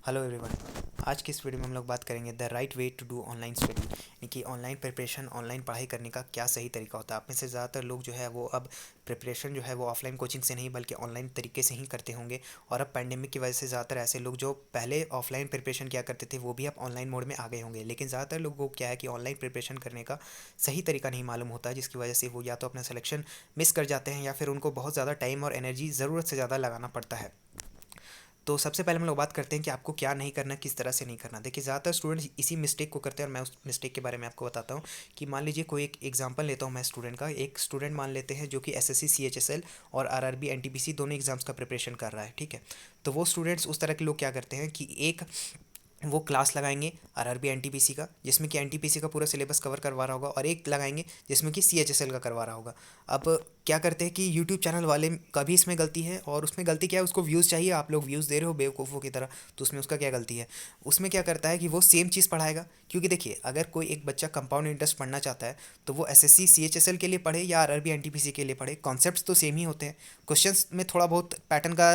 Hello everyone. आज की इस वीडियो में हम लोग बात करेंगे the right way to do online study, यानी कि ऑनलाइन प्रिपरेशन, ऑनलाइन पढ़ाई करने का क्या सही तरीका होता है। आप में से ज़्यादातर लोग जो है वो अब प्रिपरेशन जो है वो ऑफलाइन कोचिंग से नहीं बल्कि ऑनलाइन तरीके से ही करते होंगे। और अब पैंडेमिक की वजह से ज़्यादातर ऐसे लोग जो पहले ऑफलाइन प्रिपरेशन किया करते थे वो भी अब ऑनलाइन मोड में आ गए होंगे। लेकिन ज़्यादातर लोगों को क्या है कि ऑनलाइन प्रिपरेशन करने का सही तरीका नहीं मालूम होता है, जिसकी वजह से वो या तो अपना सिलेक्शन मिस कर जाते हैं या फिर उनको बहुत ज़्यादा टाइम और एनर्जी ज़रूरत से ज़्यादा लगाना पड़ता है। तो सबसे पहले हम लोग बात करते हैं कि आपको क्या नहीं करना, किस तरह से नहीं करना। देखिए, ज़्यादातर स्टूडेंट्स इसी मिस्टेक को करते हैं और मैं उस मिस्टेक के बारे में आपको बताता हूँ। कि मान लीजिए कोई एक एग्जांपल लेता हूँ मैं स्टूडेंट का। एक स्टूडेंट मान लेते हैं जो कि एसएससी सीएचएसएल और आरआरबी एनटीपीसी दोनों एग्जाम्स का प्रिपरेशन कर रहा है, ठीक है। तो वो स्टूडेंट्स उस तरह के लोग क्या करते हैं कि एक वो क्लास लगाएंगे आरआरबी एनटीपीसी का, जिसमें कि एनटीपीसी का पूरा सिलेबस कवर करवा रहा होगा, और एक लगाएंगे जिसमें कि सीएचएसएल का करवा रहा होगा। अब क्या करते हैं कि यूट्यूब चैनल वाले का भी इसमें गलती है, और उसमें गलती क्या है, उसको व्यूज़ चाहिए, आप लोग व्यूज़ दे रहे हो बेवकूफ़ों की तरह। तो उसमें उसका क्या गलती है? उसमें क्या करता है कि वो सेम चीज़ पढ़ाएगा। क्योंकि देखिए, अगर कोई एक बच्चा कंपाउंड इंटरेस्ट पढ़ना चाहता है तो वो एसएससी सीएचएसएल के लिए पढ़े या आरआरबी एनटीपीसी के लिए पढ़े, कॉन्सेप्ट्स तो सेम ही होते हैं। क्वेश्चंस में थोड़ा बहुत पैटर्न का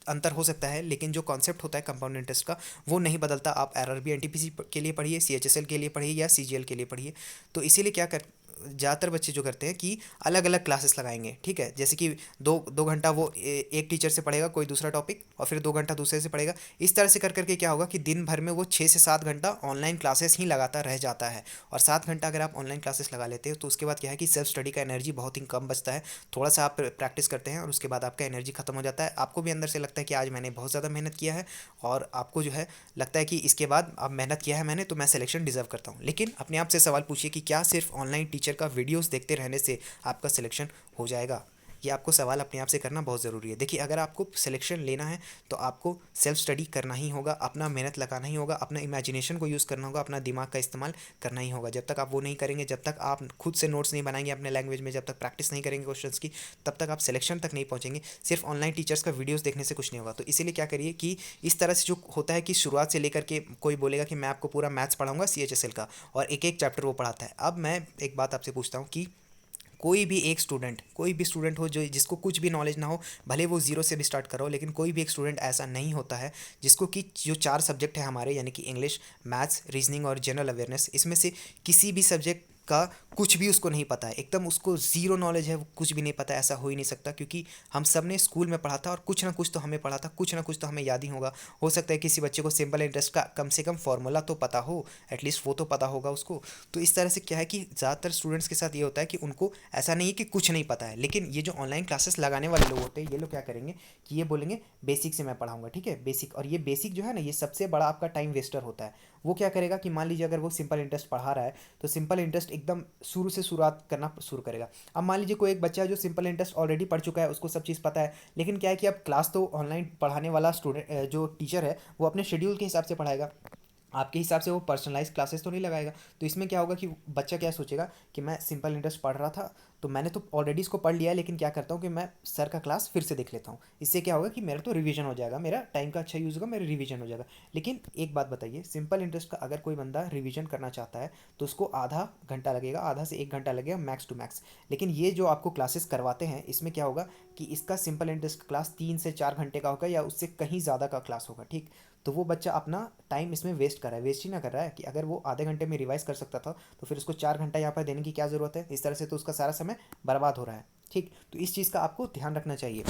अंतर हो सकता है, लेकिन जो कॉन्सेप्ट होता है कंपाउंड इंटरेस्ट का वो नहीं बदलता। आप आरआरबी एनटीपीसी के लिए पढ़िए, सीएचएसएल के लिए पढ़िए या सीजीएल के लिए पढ़िए। तो इसीलिए क्या कर ज़्यादातर बच्चे जो करते हैं कि अलग अलग क्लासेस लगाएंगे, ठीक है। जैसे कि दो दो घंटा वो एक टीचर से पढ़ेगा कोई दूसरा टॉपिक, और फिर 2 घंटा दूसरे से पढ़ेगा। इस तरह से कर करके क्या होगा कि दिन भर में वो 6 से 7 घंटा ऑनलाइन क्लासेस ही लगाता रह जाता है। और 7 घंटा अगर आप ऑनलाइन क्लासेस लगा लेते हो तो उसके बाद क्या है कि सेल्फ स्टडी का एनर्जी बहुत ही कम बचता है। थोड़ा सा आप प्रैक्टिस करते हैं और उसके बाद आपका एनर्जी खत्म हो जाता है। आपको भी अंदर से लगता है कि आज मैंने बहुत ज़्यादा मेहनत किया है, और आपको जो है लगता है कि इसके बाद अब मेहनत किया है मैंने तो मैं सिलेक्शन डिजर्व करता हूँ। लेकिन अपने आप से सवाल पूछिए कि क्या सिर्फ ऑनलाइन टीचर का वीडियोस देखते रहने से आपका सिलेक्शन हो जाएगा? ये आपको सवाल अपने आप से करना बहुत ज़रूरी है। देखिए, अगर आपको सिलेक्शन लेना है तो आपको सेल्फ स्टडी करना ही होगा, अपना मेहनत लगाना ही होगा, अपना इमेजिनेशन को यूज़ करना होगा, अपना दिमाग का इस्तेमाल करना ही होगा। जब तक आप वो नहीं करेंगे, जब तक आप खुद से नोट्स नहीं बनाएंगे अपने लैंग्वेज में, जब तक प्रैक्टिस नहीं करेंगे क्वेश्चंस की, तब तक आप सिलेक्शन तक नहीं पहुंचेंगे। सिर्फ ऑनलाइन टीचर्स का वीडियोस देखने से कुछ नहीं होगा। तो इसीलिए क्या करिए कि इस तरह से जो होता है कि शुरुआत से लेकर के कोई बोलेगा कि मैं आपको पूरा मैथ्स पढ़ाऊंगा सीएचएसएल का, और एक एक चैप्टर वो पढ़ाता है। अब मैं एक बात आपसे पूछता हूँ कि कोई भी स्टूडेंट हो जो जिसको कुछ भी नॉलेज ना हो, भले वो जीरो से भी स्टार्ट करो, लेकिन कोई भी एक स्टूडेंट ऐसा नहीं होता है जिसको कि जो 4 सब्जेक्ट है हमारे, यानी कि इंग्लिश, मैथ्स, रीजनिंग और जनरल अवेयरनेस, इसमें से किसी भी सब्जेक्ट का कुछ भी उसको नहीं पता है, एकदम उसको ज़ीरो नॉलेज है, वो कुछ भी नहीं पता है। ऐसा हो ही नहीं सकता, क्योंकि हम सब ने स्कूल में पढ़ा था और कुछ ना कुछ तो हमें पढ़ा था, कुछ ना कुछ तो हमें याद ही होगा। हो सकता है किसी बच्चे को सिंपल इंटरेस्ट का कम से कम फॉर्मूला तो पता हो, एटलीस्ट वो तो पता होगा उसको। तो इस तरह से क्या है कि ज़्यादातर स्टूडेंट्स के साथ ये होता है कि उनको ऐसा नहीं है कि कुछ नहीं पता है। लेकिन ये जो ऑनलाइन क्लासेस लगाने वाले लोग होते हैं, ये लोग क्या करेंगे कि ये बोलेंगे बेसिक से मैं पढ़ाऊंगा, ठीक है, बेसिक। और ये बेसिक जो है ना, ये सबसे बड़ा आपका टाइम वेस्टर होता है। वो क्या करेगा कि मान लीजिए अगर वो सिंपल इंटरेस्ट पढ़ा रहा है तो सिंपल इंटरेस्ट एकदम शुरू से शुरुआत करना शुरू करेगा। अब मान लीजिए कोई एक बच्चा है जो सिंपल इंटरेस्ट ऑलरेडी पढ़ चुका है, उसको सब चीज़ पता है, लेकिन क्या है कि अब क्लास तो ऑनलाइन पढ़ाने वाला स्टूडेंट जो टीचर है वो अपने शेड्यूल के हिसाब से पढ़ाएगा। आपके हिसाब से वो पर्सनलाइज क्लासेस तो नहीं लगाएगा। तो इसमें क्या होगा कि बच्चा क्या सोचेगा कि मैं सिंपल इंटरेस्ट पढ़ रहा था तो मैंने तो ऑलरेडी इसको पढ़ लिया है, लेकिन क्या करता हूँ कि मैं सर का क्लास फिर से देख लेता हूँ। इससे क्या होगा कि मेरा तो रिवीजन हो जाएगा, मेरा टाइम का अच्छा यूज़ होगा, मेरा रिवीजन हो जाएगा। लेकिन एक बात बताइए, सिंपल इंटरेस्ट का अगर कोई बंदा रिवीजन करना चाहता है तो उसको आधा घंटा लगेगा, आधा से 1 घंटा लगेगा मैक्स टू मैक्स। लेकिन ये जो आपको क्लासेस करवाते हैं इसमें क्या होगा कि इसका सिंपल इंटरेस्ट का क्लास 3 से 4 घंटे का होगा या उससे कहीं ज़्यादा का क्लास होगा, ठीक। तो वो बच्चा अपना टाइम इसमें वेस्ट कर रहा है, वेस्ट ही ना कर रहा है। कि अगर वो आधे घंटे में रिवाइज कर सकता था तो फिर उसको 4 घंटा यहाँ पर देने की क्या ज़रूरत है? इस तरह से तो उसका सारा समय बर्बाद हो रहा है, ठीक। तो इस चीज़ का आपको ध्यान रखना चाहिए।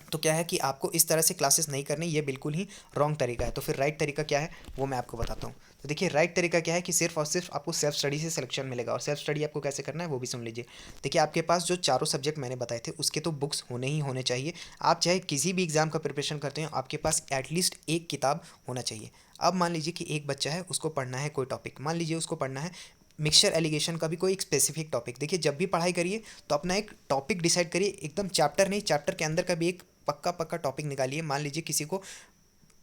तो क्या है कि आपको इस तरह से क्लासेस नहीं करनी, ये बिल्कुल ही रॉन्ग तरीका है। तो फिर राइट तरीका क्या है वो मैं आपको बताता हूँ। तो देखिए, राइट तरीका क्या है कि सिर्फ और सिर्फ आपको सेल्फ स्टडी से सिलेक्शन मिलेगा। और सेल्फ स्टडी आपको कैसे करना है वो भी सुन लीजिए। देखिए, आपके पास जो चारों सब्जेक्ट मैंने बताए थे उसके तो बुक्स होने ही होने चाहिए। आप चाहे किसी भी एग्जाम का प्रिपरेशन करते हैं, आपके पास एटलीस्ट एक किताब होना चाहिए। अब मान लीजिए कि एक बच्चा है, उसको पढ़ना है कोई टॉपिक, मान लीजिए उसको पढ़ना है मिक्सचर एलिगेशन का भी कोई एक स्पेसिफिक टॉपिक। देखिए, जब भी पढ़ाई करिए तो अपना एक टॉपिक डिसाइड करिए, एकदम चैप्टर नहीं, चैप्टर के अंदर का भी एक पक्का पक्का टॉपिक निकालिए। मान लीजिए किसी को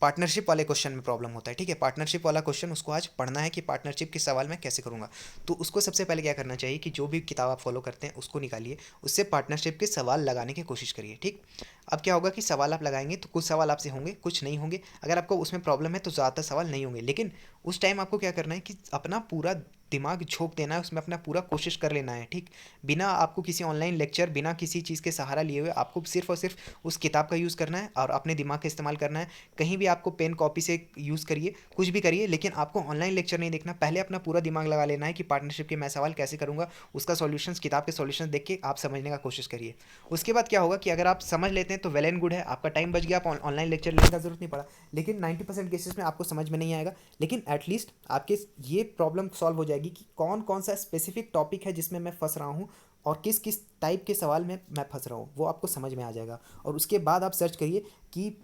पार्टनरशिप वाले क्वेश्चन में प्रॉब्लम होता है, ठीक है, पार्टनरशिप वाला क्वेश्चन उसको आज पढ़ना है कि पार्टनरशिप के सवाल मैं कैसे करूँगा। तो उसको सबसे पहले क्या करना चाहिए कि जो भी किताब आप फॉलो करते हैं उसको निकालिए, उससे पार्टनरशिप के सवाल लगाने की कोशिश करिए, ठीक। अब क्या होगा कि सवाल आप लगाएंगे तो कुछ सवाल आपसे होंगे, कुछ नहीं होंगे। अगर आपको उसमें प्रॉब्लम है तो ज़्यादातर सवाल नहीं होंगे। लेकिन उस टाइम आपको क्या करना है कि अपना पूरा दिमाग झोंक देना है, उसमें अपना पूरा कोशिश कर लेना है, ठीक। बिना आपको किसी ऑनलाइन लेक्चर, बिना किसी चीज़ के सहारा लिए हुए आपको सिर्फ और सिर्फ उस किताब का यूज़ करना है और अपने दिमाग का इस्तेमाल करना है। कहीं भी आपको पेन कॉपी से यूज़ करिए, कुछ भी करिए, लेकिन आपको ऑनलाइन लेक्चर नहीं देखना। पहले अपना पूरा दिमाग लगा लेना है कि पार्टनरशिप के मैं सवाल कैसे करूँगा, उसका सॉल्यूशंस, किताब के सॉल्यूशंस देख के आप समझने का कोशिश करिए। उसके बाद क्या होगा कि अगर आप समझ लेते हैं तो वेल एंड गुड है, आपका टाइम बच गया, आप ऑनलाइन लेक्चर लेने का जरूरत नहीं पड़ा। लेकिन 90% केसेस में आपको समझ में नहीं आएगा, लेकिन एटलीस्ट आपके ये प्रॉब्लम सॉल्व हो जाएगी कि कौन कौन सा स्पेसिफिक टॉपिक है जिसमें मैं फंस रहा हूँ और किस किस टाइप के सवाल में मैं फंस रहा हूँ, वो आपको समझ में आ जाएगा। और उसके बाद आप सर्च करिए कि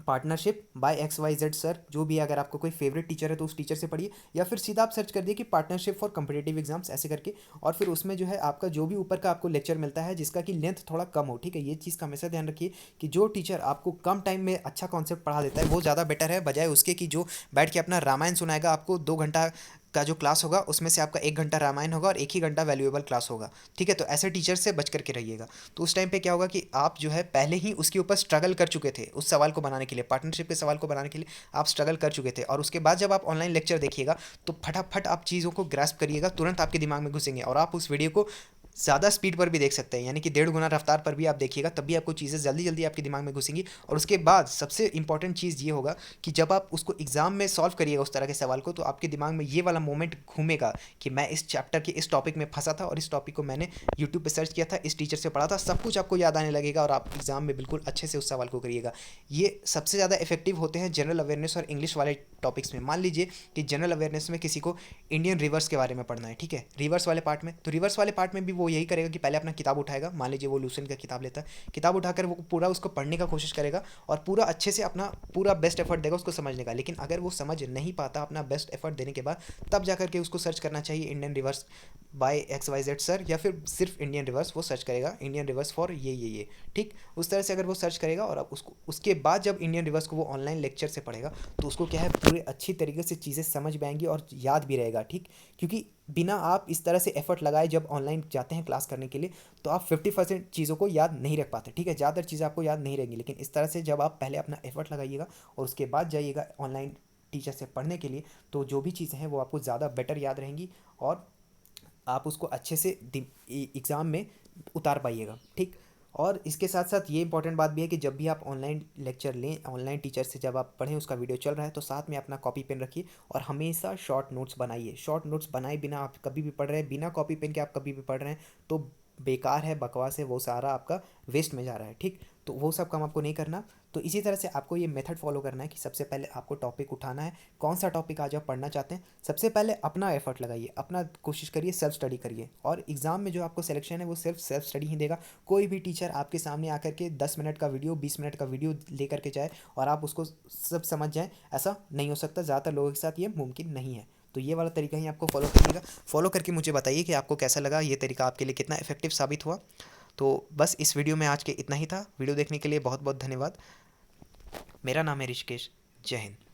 पार्टनरशिप बाय XYZ सर, जो भी है, अगर आपको कोई फेवरेट टीचर है तो उस टीचर से पढ़िए, या फिर सीधा आप सर्च कर दिए कि पार्टनरशिप फॉर कम्पिटेटिव एग्जाम्स ऐसे करके, और फिर उसमें जो है आपका जो भी ऊपर का आपको लेक्चर मिलता है जिसका कि लेंथ थोड़ा कम हो, ठीक है। ये चीज़ का हमेशा ध्यान रखिए कि जो टीचर आपको कम टाइम में अच्छा कॉन्सेप्ट पढ़ा देता है वो ज़्यादा बेटर है, बजाय उसके कि जो बैठ के अपना रामायण सुनाएगा आपको। 2 घंटा का जो क्लास होगा उसमें से आपका 1 घंटा रामायण होगा और 1 ही घंटा वैल्यूएबल क्लास होगा, ठीक है। तो ऐसे टीचर से बच करके रहिएगा। तो उस टाइम पे क्या होगा कि आप जो है पहले ही उसके ऊपर स्ट्रगल कर चुके थे, उस सवाल को बनाने के लिए, पार्टनरशिप के सवाल को बनाने के लिए आप स्ट्रगल कर चुके थे, और उसके बाद जब आप ऑनलाइन लेक्चर देखिएगा तो फटाफट आप चीज़ों को ग्रास्प करिएगा, तुरंत आपके दिमाग में घुसेंगे, और आप उस वीडियो को ज़्यादा स्पीड पर भी देख सकते हैं, यानी कि 1.5 गुना रफ्तार पर भी आप देखिएगा, तब भी आपको चीज़ें जल्दी जल्दी आपके दिमाग में घुसेंगी। और उसके बाद सबसे इंपॉर्टेंट चीज़ ये होगा कि जब आप उसको एग्ज़ाम में सॉल्व करिएगा उस तरह के सवाल को, तो आपके दिमाग में ये वाला मोमेंट घूमेगा कि मैं इस चैप्टर के इस टॉपिक में फंसा था और इस टॉपिक को मैंने यूट्यूब पे सर्च किया था, इस टीचर से पढ़ा था, सब कुछ आपको याद आने लगेगा और आप एग्ज़ाम में बिल्कुल अच्छे से उस सवाल को करिएगा। ये सबसे ज़्यादा इफेक्टिव होते हैं जनरल अवेयरनेस और इंग्लिश वाले टॉपिक्स में। मान लीजिए कि जनरल अवेयरनेस में किसी को इंडियन रिवर्स के बारे में पढ़ना है, ठीक है, रिवर्स वाले पार्ट में, तो रिवर्स वाले पार्ट में भी वो यही करेगा कि पहले अपना किताब उठाएगा, मान लीजिए वो लूसेंट का किताब लेता है, किताब उठाकर वो पूरा उसको पढ़ने का कोशिश करेगा और पूरा अच्छे से अपना पूरा बेस्ट एफर्ट देगा उसको समझने का। लेकिन अगर वो समझ नहीं पाता अपना बेस्ट एफर्ट देने के बाद, तब जाकर के उसको सर्च करना चाहिए Indian rivers by XYZ sir, या फिर सिर्फ इंडियन रिवर्स वो सर्च करेगा, इंडियन रिवर्स फॉर ये, ठीक। उस तरह से अगर वो सर्च करेगा और अब उसको उसके बाद जब इंडियन रिवर्स को वो ऑनलाइन लेक्चर से पढ़ेगा तो उसको क्या है पूरे अच्छी तरीके से चीज़ें समझ में आएंगी और याद भी रहेगा, ठीक। क्योंकि बिना आप इस तरह से एफर्ट लगाए जब ऑनलाइन जाते हैं क्लास करने के लिए, तो आप 50% चीज़ों को याद नहीं रख पाते, ठीक है। ज़्यादातर चीज़ें आपको याद नहीं रहेंगी, लेकिन इस तरह से जब आप पहले अपना एफर्ट लगाइएगा और उसके बाद जाइएगा ऑनलाइन टीचर से पढ़ने के लिए, तो जो भी चीज़ें हैं वो आपको ज़्यादा बेटर याद रहेंगी और आप उसको अच्छे से एग्ज़ाम में उतार पाइएगा, ठीक। और इसके साथ साथ ये इंपॉर्टेंट बात भी है कि जब भी आप ऑनलाइन लेक्चर लें, ऑनलाइन टीचर से जब आप पढ़ें, उसका वीडियो चल रहा है, तो साथ में अपना कॉपी पेन रखिए और हमेशा शॉर्ट नोट्स बनाइए। शॉर्ट नोट्स बनाए बिना आप कभी भी पढ़ रहे हैं, बिना कॉपी पेन के आप कभी भी पढ़ रहे हैं तो बेकार है, बकवास है, वो सारा आपका वेस्ट में जा रहा है, ठीक। तो वो सब काम आपको नहीं करना। तो इसी तरह से आपको ये मेथड फॉलो करना है कि सबसे पहले आपको टॉपिक उठाना है, कौन सा टॉपिक आज आप पढ़ना चाहते हैं, सबसे पहले अपना एफर्ट लगाइए, अपना कोशिश करिए, सेल्फ स्टडी करिए, और एग्ज़ाम में जो आपको सिलेक्शन है वो सिर्फ सेल्फ स्टडी ही देगा। कोई भी टीचर आपके सामने आकर के 10 मिनट का वीडियो, 20 मिनट का वीडियो लेकर के जाए और आप उसको सब समझ जाएँ, ऐसा नहीं हो सकता। ज़्यादातर लोगों के साथ ये मुमकिन नहीं है। तो ये वाला तरीका ही आपको फॉलो करिएगा। फॉलो करके मुझे बताइए कि आपको कैसा लगा, ये तरीका आपके लिए कितना इफेक्टिव साबित हुआ। तो बस इस वीडियो में आज के इतना ही था। वीडियो देखने के लिए बहुत बहुत धन्यवाद। मेरा नाम है ऋषिकेश। जय हिंद।